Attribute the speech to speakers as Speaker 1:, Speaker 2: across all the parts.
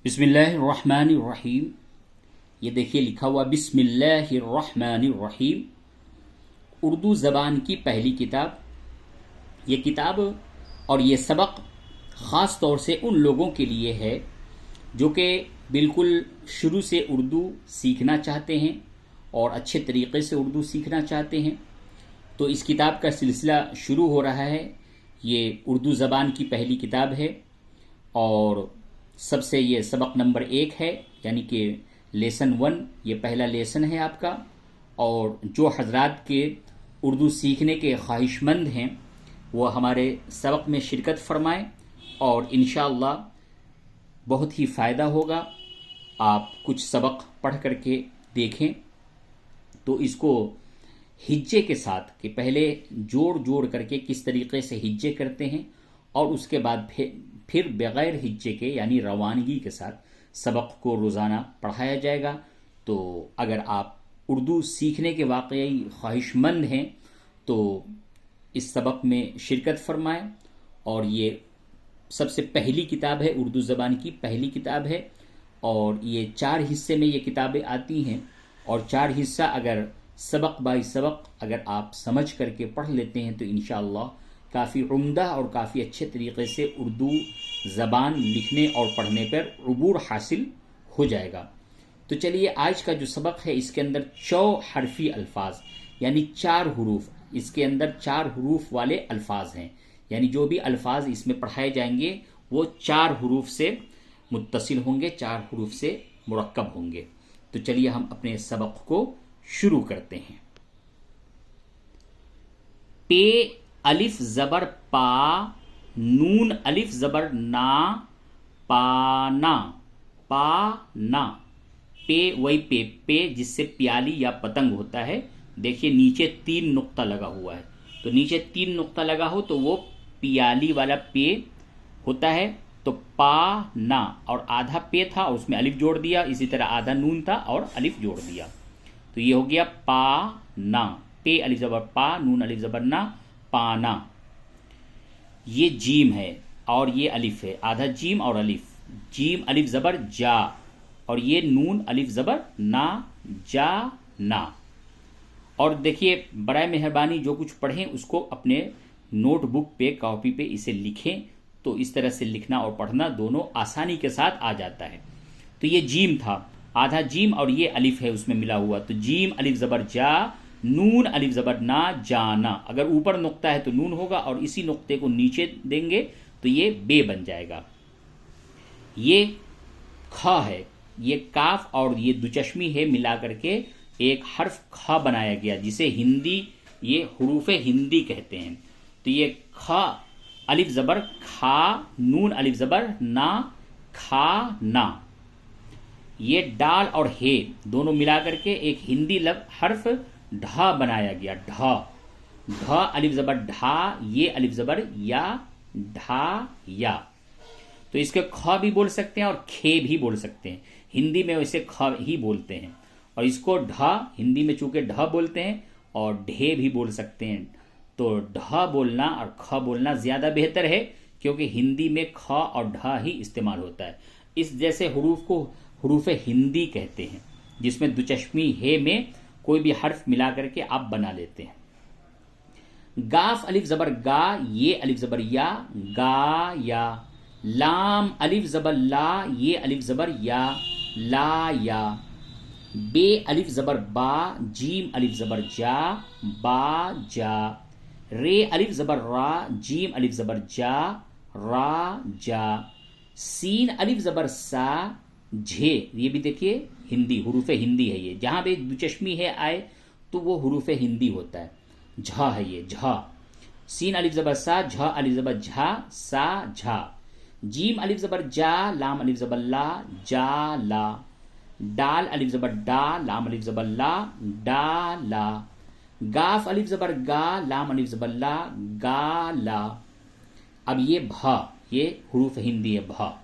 Speaker 1: बिस्मिल्लाहिर्रहमानिर्रहीम। ये देखिए लिखा हुआ बिस्मिल्लाहिर्रहमानिर्रहीम। उर्दू ज़बान की पहली किताब। ये किताब और ये सबक ख़ास तौर से उन लोगों के लिए है जो कि बिल्कुल शुरू से उर्दू सीखना चाहते हैं और अच्छे तरीके से उर्दू सीखना चाहते हैं। तो इस किताब का सिलसिला शुरू हो रहा है। ये उर्दू ज़बान की पहली किताब है और सबसे ये सबक नंबर 1 है, यानी कि लेसन 1। ये पहला लेसन है आपका। और जो हजरात के उर्दू सीखने के ख्वाहिशमंद हैं वो हमारे सबक में शिरकत फरमाएं और इंशाअल्लाह बहुत ही फ़ायदा होगा। आप कुछ सबक पढ़ करके देखें तो इसको हिज्जे के साथ कि पहले जोड़ जोड़ करके किस तरीके से हिज्जे करते हैं और उसके बाद फिर बग़ैर हिज्जे के यानी रवानगी के साथ सबक को रोज़ाना पढ़ाया जाएगा। तो अगर आप उर्दू सीखने के वाकई ख्वाहिशमंद हैं तो इस सबक में शिरकत फरमाएं। और ये सबसे पहली किताब है, उर्दू ज़बान की पहली किताब है और ये 4 हिस्से में ये किताबें आती हैं और 4 हिस्सा अगर सबक बाई सबक अगर आप समझ करके पढ़ लेते हैं तो इंशाअल्लाह काफ़ी उम्दा और काफ़ी अच्छे तरीके से उर्दू ज़बान लिखने और पढ़ने पर अबूर हासिल हो जाएगा। तो चलिए आज का जो सबक है इसके अंदर 4 हरफी अल्फाज यानी 4 हरूफ, इसके अंदर 4 हरूफ वाले अल्फाज हैं, यानी जो भी अल्फाज इसमें पढ़ाए जाएंगे वो 4 हरूफ से मुत्तसिल होंगे, 4 हरूफ से मुरक्कब होंगे। तो चलिए हम अपने सबक को शुरू करते हैं। पे अलिफ ज़बर पा, नून अलिफ ज़बर ना, पाना, पाना। पे वही पे जिससे प्याली या पतंग होता है। देखिए नीचे 3 नुक्ता लगा हुआ है, तो नीचे 3 नुक्ता लगा हो तो वो प्याली वाला पे होता है। तो पा ना, और आधा पे था और उसमें अलिफ जोड़ दिया, इसी तरह आधा नून था और अलिफ जोड़ दिया, तो ये हो गया पा ना। पे अलिफ ज़बर पा, नून अलिफ ज़बर ना, पाना। ये जीम है और ये अलिफ है, आधा जीम और अलिफ। जीम अलिफ ज़बर जा और ये नून अलिफ ज़बर ना, जा ना। और देखिए बराए मेहरबानी जो कुछ पढ़ें उसको अपने नोटबुक पे कॉपी पे इसे लिखें, तो इस तरह से लिखना और पढ़ना दोनों आसानी के साथ आ जाता है। तो ये जीम था, आधा जीम और ये अलिफ है उसमें मिला हुआ, तो जीम अलिफ ज़बर जा, नून अलिफ ज़बर ना, जाना। अगर ऊपर नुक्ता है तो नून होगा और इसी नुक्ते को नीचे देंगे तो ये बे बन जाएगा। ये ख है, ये काफ और ये दुचश्मी है मिला करके एक हर्फ ख बनाया गया जिसे हिंदी ये हुरूफे हिंदी कहते हैं। तो ये ख अलिफ ज़बर खा, नून अलिफ ज़बर ना, खा ना। ये डाल और हे दोनों मिला करके एक हिंदी हर्फ ढा बनाया गया, ढा। ढा अलिफ ज़बर ढा, ये अलिफ ज़बर या, ढा या। तो इसके ख भी बोल सकते हैं और खे भी बोल सकते हैं। हिंदी में वैसे ख ही बोलते हैं और इसको ढा हिंदी में चूंकि ढ बोलते हैं और ढे भी बोल सकते हैं। तो ढ बोलना और ख बोलना ज़्यादा बेहतर है क्योंकि हिंदी में ख और ढ ही इस्तेमाल होता है। इस जैसे हरूफ को हरूफे हिंदी कहते हैं जिसमें दुचश्मी हे में कोई भी हर्फ मिला करके आप बना लेते हैं। गाफ अलिफ ज़बर गा, ये अलिफ ज़बर या, गा या। लाम अलिफ ज़बर ला, ये अलिफ ज़बर या, ला या। बे अलिफ ज़बर बा, जीम अलिफ ज़बर जा, बा जा। रे अलिफ ज़बर रा, जीम अलिफ ज़बर जा, रा जा। सीन अलिफ ज़बर सा, झे। ये भी देखिए हिंदी हुरूफे हिंदी है, ये जहां भी दुचश्मी है आए तो वो हुरूफे हिंदी होता है। झा है ये, झा। सीन अलिफ ज़बर सा, झा अलिफ ज़बर झा, सा झा। जीम अलिफ ज़बर जा, लाम अलिफ ज़बर ला, जा ला। डाल अलिफ ज़बर डा, लाम अलिफ ज़बर ला, डा ला। गाफ अलिफ ज़बर गा, लाम अलिफ ज़बर ला, गा ला। अब ये भा, ये हुरूफ हिंदी है, भा।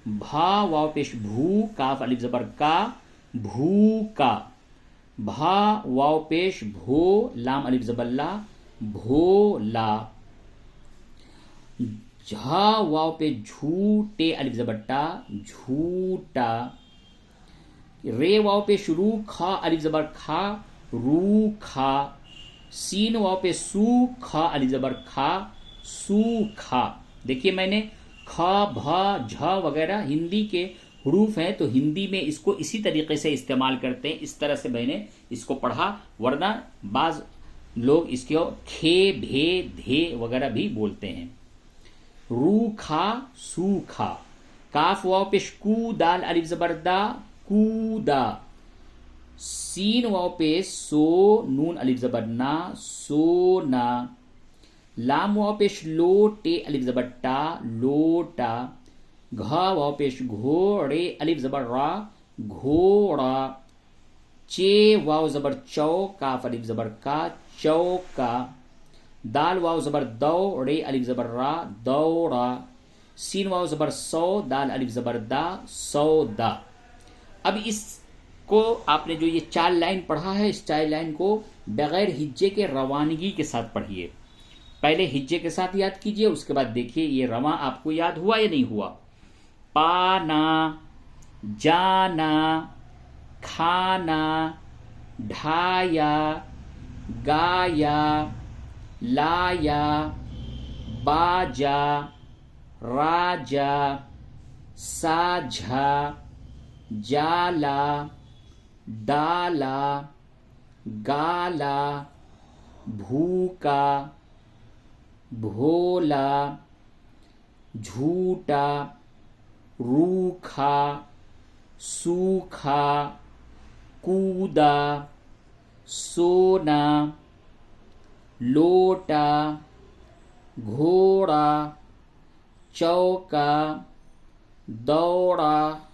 Speaker 1: भा वाव पेश भू, काफ अलिफ ज़बर का, भू का। भा वाव पेश भो, लाम अलिफ ज़बर ला, भो ला। झा वाव पे झू टे अलिफ जबर टा झूठा। रे वाव पे शुरू खा अलिफ जबर खा रूखा। सीन वाव पे सू खा अलिफ जबर खा सूखा। देखिए मैंने ख भ झ वगैरह हिंदी के हरूफ हैं, तो हिंदी में इसको इसी तरीके से इस्तेमाल करते हैं। इस तरह से मैंने इसको पढ़ा, वरना बाज लोग इसके खे भे धे वगैरह भी बोलते हैं। रूखा सूखा। काफ वाव पे कू दाल अलिफ जबर दा कूदा। सीन वाव पे सो नून अलिफ जबर ना सोना। लाम वाव पेश लो टे अलिफ जबर टा लोटा। घ वाव पेश घोड़े अलिफ जबर रा घोड़ा। चे वाव जबर चौ काफ अलिफ जबर का चौका। दाल वाव जबर दौ रे अलिफ जबर रा दौड़ा। सीन वाव जबर सौ दाल अलिफ जबर दा सौदा। अब इसको आपने जो ये 4 लाइन पढ़ा है, इस 4 लाइन को बगैर हिज्जे के रवानगी के साथ पढ़िए। पहले हिज्जे के साथ याद कीजिए, उसके बाद देखिए ये रवा आपको याद हुआ या नहीं हुआ। पाना, जाना, खाना, ढाया, गाया, लाया, बाजा, राजा, साझा, जाला, डाला, गाला, भूका, भोला, झूठा, रूखा, सूखा, कूदा, सोना, लोटा, घोड़ा, चौका, दौड़ा,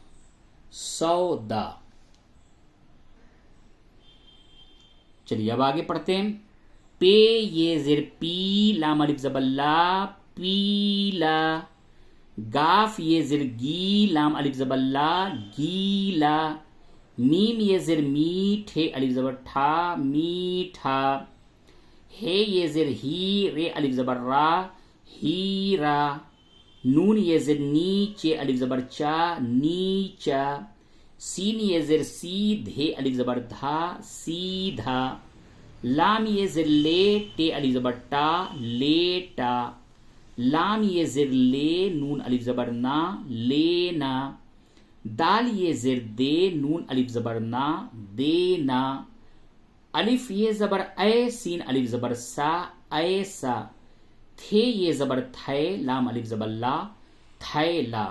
Speaker 1: सौदा। चलिए अब आगे पढ़ते हैं। पे ये ज़ेर पी लाम अलिफ जबर ला पीला। गाफ ये ज़ेर गी लाम अलिफ जबर ला गीला। मीम ये ज़ेर मी ठे अलिफ जबर ठा मीठा। हे ये ज़ेर ही रे अलिफ जबर रा हीरा। नून ये ज़ेर नी चे अलिफ जबर चा नीचा। सीन ये ज़ेर सी धे अलिफ जबर धा सीधा। लाम ये ज़ेर ले टे अलिफ जबर टा लेटा। लाम ये ज़ेर ले नून अलिफ जबर ना लेना। दाल ये ज़ेर दे नून अलिफ जबर ना देना। अलिफ ये जबर ए सीन अलिफ जबर सा ऐसा। थे ये जबर थे लाम अलिफ जबर ला थैला।